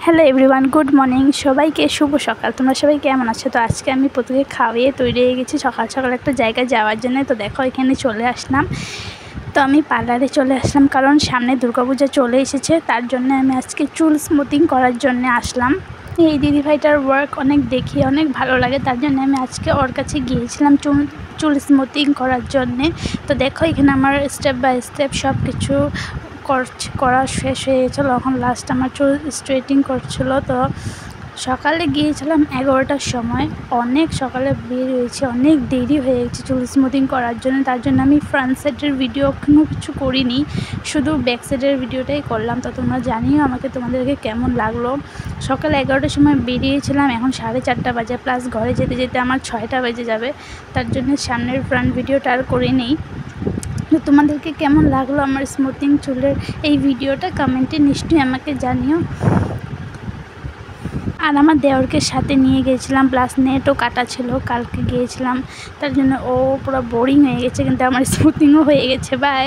Hello everyone, good morning. সবাইকে শুভ সকাল। তোমরা সবাই কেমন আছো? তো আজকে আমি প্রত্যেকে খাওয়িয়ে তৈরি হয়ে গেছি সকাল সকাল একটা জায়গায় যাওয়ার জন্য। তো দেখো এখানে চলে আসলাম। তো আমি পার্লারে চলে আসলাম কারণ সামনে দুর্গাপূজা চলে এসেছে, তার জন্য আমি আজকে চুল স্মুথিং করার জন্য আসলাম। এই দিদিভাইটার ওয়ার্ক অনেক দেখি অনেক ভালো লাগে, তার জন্য আমি আজকে ওর কাছে গিয়েছিলাম চুল স্মুথিং করার জন্যে। তো দেখো এখানে আমার স্টেপ বাই স্টেপ সব কিছু করা শেষ হয়ে গেছিলো। এখন লাস্ট আমার চুল স্ট্রেটিং করছিল। তো সকালে গিয়েছিলাম 11টার সময়, অনেক সকালে বের হয়েছে, অনেক দেরি হয়ে গেছে চুল স্মুথিং করার জন্য। তার জন্য আমি ফ্রন্ট সাইডের ভিডিও কোনো কিছু করিনি, শুধু ব্যাক সাইডের ভিডিওটাই করলাম। তো তোমরা জানিও আমাকে তোমাদেরকে কেমন লাগলো। সকাল 11টার সময় বেরিয়েছিলাম, এখন 4:30 বাজে, প্লাস ঘরে যেতে যেতে আমার 6টা বেজে যাবে। তার জন্য সামনের ফ্রন্ট ভিডিওটা আর করিনি। তো তোমাদেরকে কেমন লাগলো আমার স্মুথিং চুলের এই ভিডিওটা কমেন্টে নিশ্চয়ই আমাকে জানিও। আর আমার দেওরকে সাথে নিয়ে গিয়েছিলাম, প্লাস নেটও কাটা ছিল, কালকে গিয়েছিলাম, তার জন্য ও পুরো বোরিং হয়ে গেছে, কিন্তু আমার স্মুথিংও হয়ে গেছে। বাই।